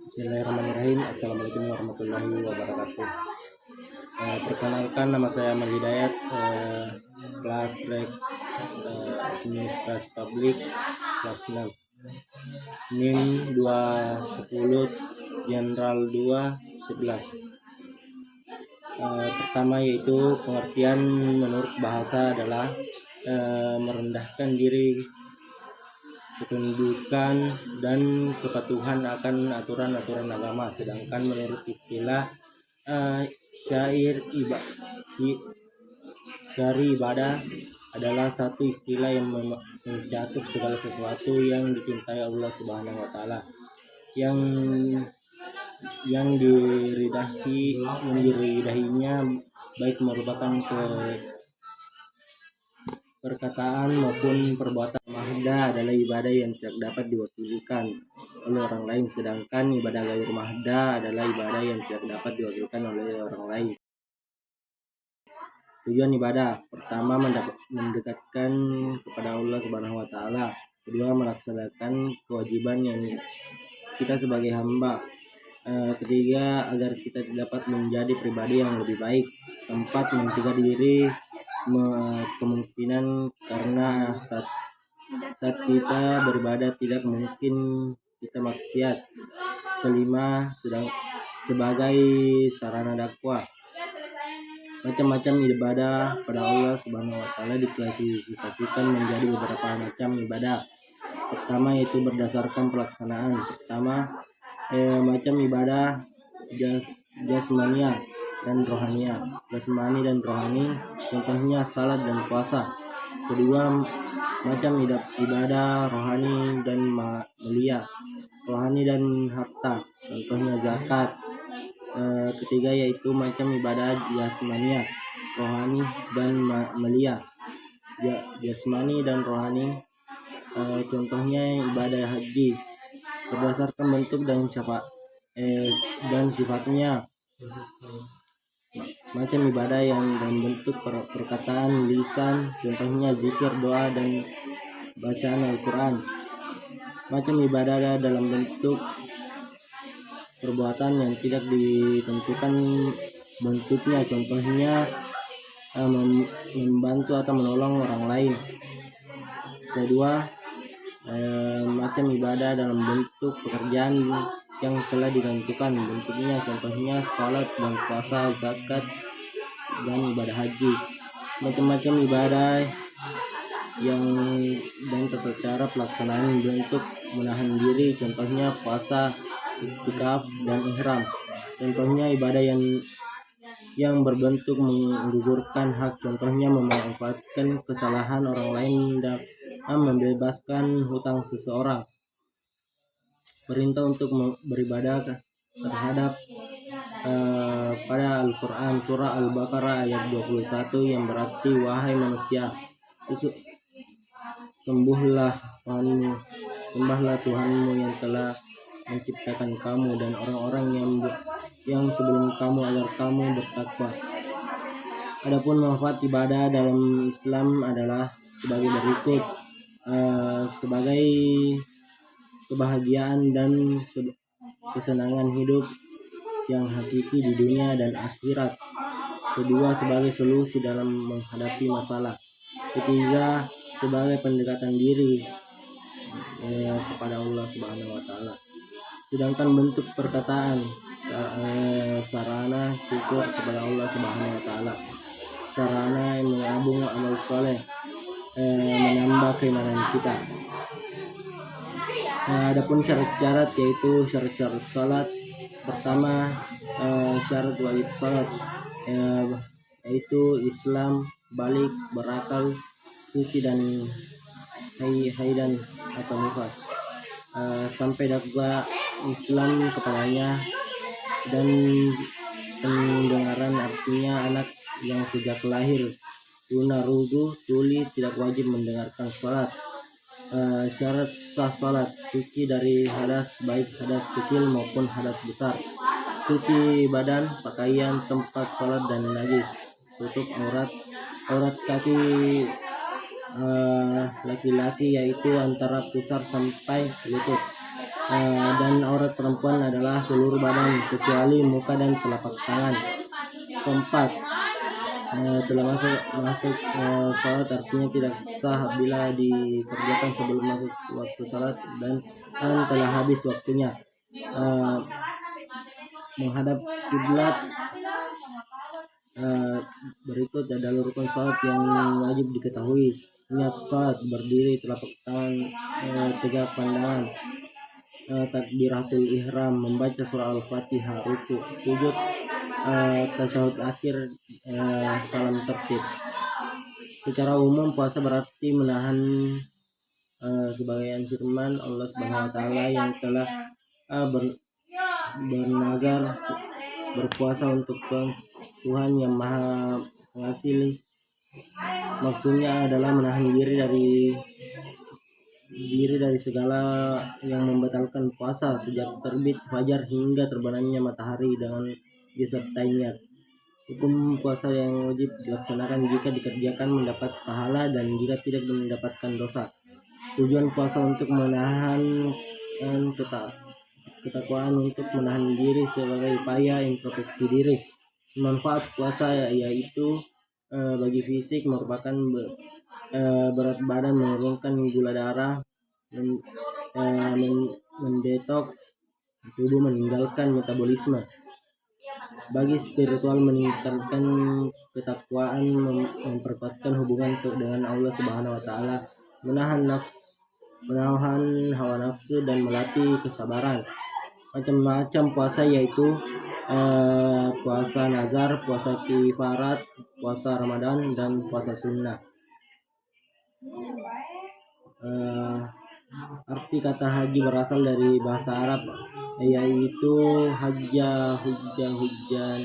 Bismillahirrahmanirrahim. Assalamualaikum warahmatullahi wabarakatuh. Perkenalkan, nama saya Amal Hidayat, kelas Rek Administrasi Publik kelas 6, NIM 210 General 211. Pertama yaitu pengertian menurut bahasa adalah merendahkan diri, ketundukan dan kepatuhan akan aturan-aturan agama. Sedangkan menurut istilah syari ibadah adalah satu istilah yang mencakup segala sesuatu yang dicintai Allah Subhanahu wa taala, yang diridahinya, baik merupakan perkataan maupun perbuatan. Mahda adalah ibadah yang tidak dapat diwakilkan oleh orang lain, sedangkan ibadah ghair mahda adalah ibadah yang tidak dapat diwakilkan oleh orang lain. Tujuan ibadah: pertama, mendekatkan kepada Allah Subhanahu wa taala. Kedua, melaksanakan kewajiban yang kita sebagai hamba. Ketiga, agar kita dapat menjadi pribadi yang lebih baik. Keempat, mencegah diri kemungkinan karena saat kita beribadah tidak mungkin kita maksiat. Kelima, sebagai sarana dakwah. Macam-macam ibadah pada Allah Subhanahu wa taala diklasifikasikan menjadi beberapa macam ibadah. Pertama yaitu berdasarkan pelaksanaan. Macam ibadah jasmania dan rohania. Jasmani dan rohani, contohnya salat dan puasa. Kedua, macam ibadah rohani dan mulia, rohani dan harta, contohnya zakat. Ketiga yaitu macam ibadah jasmania, rohani dan mulia. Jasmani dan rohani, contohnya ibadah haji berdasarkan bentuk dan sifatnya. Macam ibadah yang dalam bentuk perkataan lisan, contohnya zikir, doa, dan bacaan Al-Quran. Macam ibadah dalam bentuk perbuatan yang tidak ditentukan bentuknya, contohnya membantu atau menolong orang lain. Kedua, macam ibadah dalam bentuk pekerjaan yang telah ditentukan bentuknya, contohnya salat dan puasa, zakat, dan ibadah haji. Macam-macam ibadah dan tata cara pelaksanaan bentuk menahan diri, contohnya puasa, iktikaf, dan ihram. Contohnya ibadah yang berbentuk menggugurkan hak, contohnya memanfaatkan kesalahan orang lain dan membebaskan hutang seseorang. Perintah untuk beribadah terhadap pada Al-Quran, surah Al-Baqarah ayat 21, yang berarti wahai manusia, sembahlah Tuhanmu yang telah menciptakan kamu dan orang-orang yang sebelum kamu, agar kamu bertakwa. Adapun manfaat ibadah dalam Islam adalah sebagai berikut: sebagai kebahagiaan dan kesenangan hidup yang hakiki di dunia dan akhirat. Kedua, sebagai solusi dalam menghadapi masalah. Ketiga, sebagai pendekatan diri kepada Allah Subhanahu wa taala. Sedangkan bentuk perkataan, sarana syukur kepada Allah Subhanahu wa taala, sarana yang mengabung amal soleh, menambah keimanan kita. Adapun syarat-syarat, yaitu syarat-syarat salat. Pertama, syarat wajib salat, yaitu Islam, balik, berakal, suci dan haidan atau nifas, sampai dakwah Islam kepadanya, dan pendengaran, artinya anak yang sejak lahir tunarudu tuli tidak wajib mendengarkan salat. Syarat sah salat: suci dari hadas, baik hadas kecil maupun hadas besar, suci badan, pakaian, tempat salat, dan najis, tutup aurat kaki laki-laki, yaitu antara pusar sampai lutut, dan aurat perempuan adalah seluruh badan kecuali muka dan telapak tangan. Keempat, telah masuk sholat artinya tidak sah bila dikerjakan sebelum masuk waktu sholat dan telah habis waktunya. Menghadap kiblat. Berikut adalah rukun sholat yang wajib diketahui. Niat sholat, berdiri, telapak tangan tegak, pandangan, takbiratul ihram, membaca surah al-fatihah, ruku, sujud, tasyahud akhir, salam tertib. Secara umum puasa berarti menahan sebagaimana firman Allah Subhanahu wa taala yang telah bernazar berpuasa untuk Tuhan yang Maha Pengasih. Maksudnya adalah menahan diri dari segala yang membatalkan puasa sejak terbit fajar hingga terbenamnya matahari dengan disertai niat. Hukum puasa yang wajib dilaksanakan jika dikerjakan mendapat pahala dan jika tidak mendapatkan dosa. Tujuan puasa untuk menahan ketakwaan, untuk menahan diri sebagai upaya introspeksi diri. Manfaat puasa yaitu bagi fisik merupakan berat badan, menurunkan gula darah, mendetoks tubuh, meninggalkan metabolisme. Bagi spiritual meningkatkan ketakwaan, memperkuatkan hubungan dengan Allah Subhanahu wa taala, menahan hawa nafsu dan melatih kesabaran. Macam-macam puasa yaitu puasa nazar, puasa kifarat, puasa Ramadan, dan puasa sunnah. Arti kata haji berasal dari bahasa Arab yaitu hajja, hujan,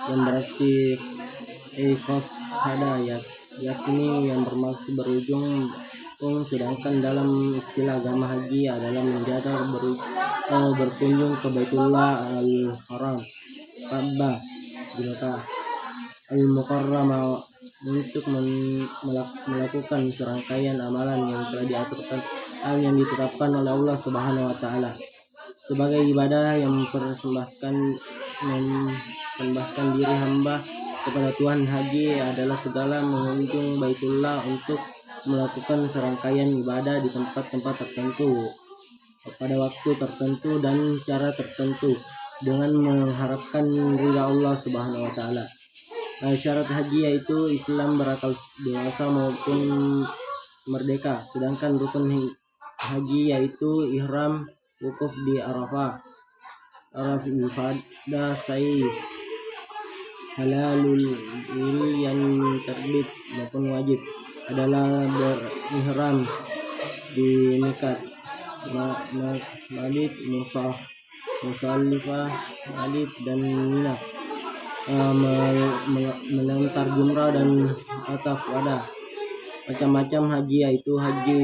yang berarti hada, yakni yang bermaksud berujung. Sedangkan dalam istilah agama haji adalah menjadar berkunjung ke Baitullah al-Haram, Ka'bah di Mekah al-Mukarramah untuk melakukan serangkaian amalan yang telah yang ditetapkan oleh Allah Subhanahu wa taala sebagai ibadah yang mempersembahkan diri hamba kepada Tuhan. Haji adalah segala mengunjung Baitullah untuk melakukan serangkaian ibadah di tempat-tempat tertentu pada waktu tertentu dan cara tertentu dengan mengharapkan ridha Allah Subhanahu wa taala. Syarat haji yaitu Islam, berakal dewasa maupun merdeka. Sedangkan rukun haji yaitu ihram, wukuf di Arafah, ifadah, sa'i, halalul yang terbit maupun wajib adalah berihram di miqat, mabit, Musalifah, Mabit, dan Mina, melontar jumrah dan ataf wada. Macam-macam haji yaitu haji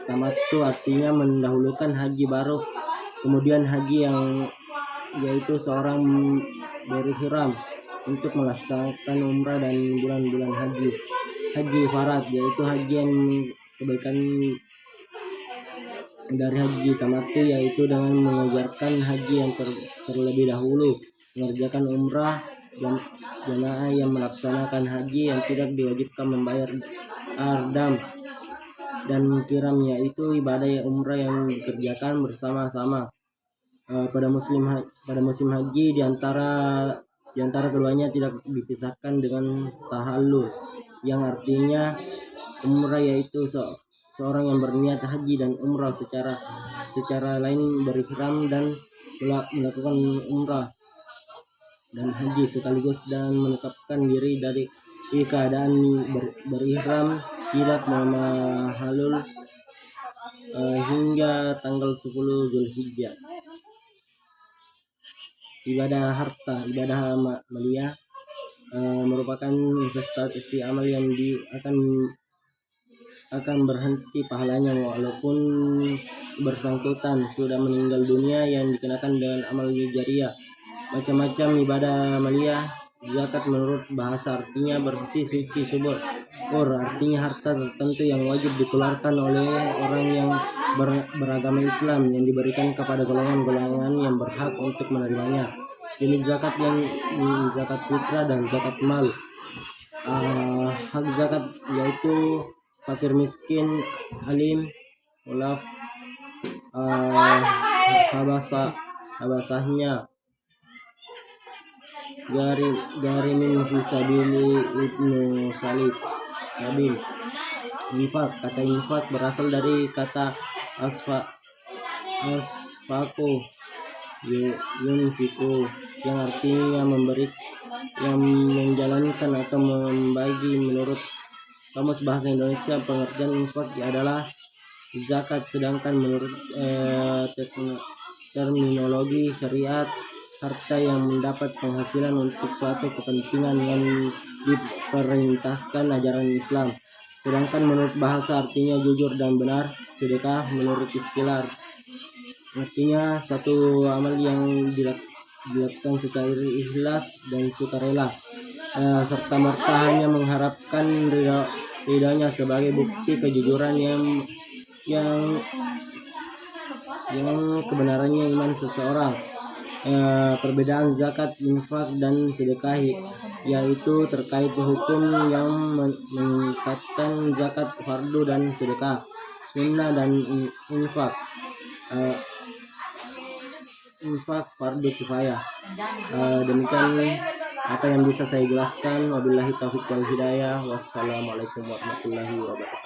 tamattu, artinya mendahulukan haji baru, kemudian haji yang yaitu seorang berihram untuk melaksanakan umrah dan bulan-bulan haji. Haji farad yaitu haji yang kebaikan dari haji tamattu yaitu dengan mengerjakan haji yang terlebih dahulu, mengerjakan umrah jamaah yang melaksanakan haji yang tidak diwajibkan membayar ardam, dan kiram yaitu ibadah umrah yang dikerjakan bersama-sama pada musim haji. Di antara keduanya tidak dipisahkan dengan tahallul, yang artinya umrah yaitu seorang yang berniat haji dan umrah secara lain berihram dan melakukan umrah dan haji sekaligus dan menetapkan diri dari keadaan berihram tidak memahalul hingga tanggal 10 Zulhijjah. Ibadah harta, ibadah maliyah merupakan investasi amal yang akan berhenti pahalanya walaupun bersangkutan sudah meninggal dunia, yang dikenakan dengan amal jariyah. Macam-macam ibadah maliyah Zakat menurut bahasa artinya bersih, suci, subur. Artinya harta tertentu yang wajib dikeluarkan oleh orang yang beragama Islam yang diberikan kepada golongan-golongan yang berhak untuk menerimanya. Jenis zakat yang zakat fitrah dan zakat mal. Hak zakat yaitu fakir, miskin, alim, ulaf, habasahnya, garimin fisabili, ibnu sabil. Infak. Kata infak berasal dari kata asfako yunfiku, yang artinya memberi, yang menjalankan atau membagi. Menurut Kamus Bahasa Indonesia, pengertian infak adalah zakat, sedangkan menurut terminologi syariat, harta yang mendapat penghasilan untuk suatu kepentingan yang diperintahkan ajaran Islam. Sedangkan menurut bahasa artinya jujur dan benar. Sedekah menurut istilah artinya satu amal yang dilakukan secara ikhlas dan sukarela, serta merta hanya mengharapkan ridhonya sebagai bukti kejujuran yang kebenarannya iman seseorang. Perbedaan zakat, infak, dan sedekah yaitu terkait hukum yang meningkatkan zakat fardu dan sedekah sunnah, dan infak fardu kifayah. Demikian apa yang bisa saya jelaskan. Wabillahi taufiq wal hidayah. Wassalamualaikum warahmatullahi wabarakatuh.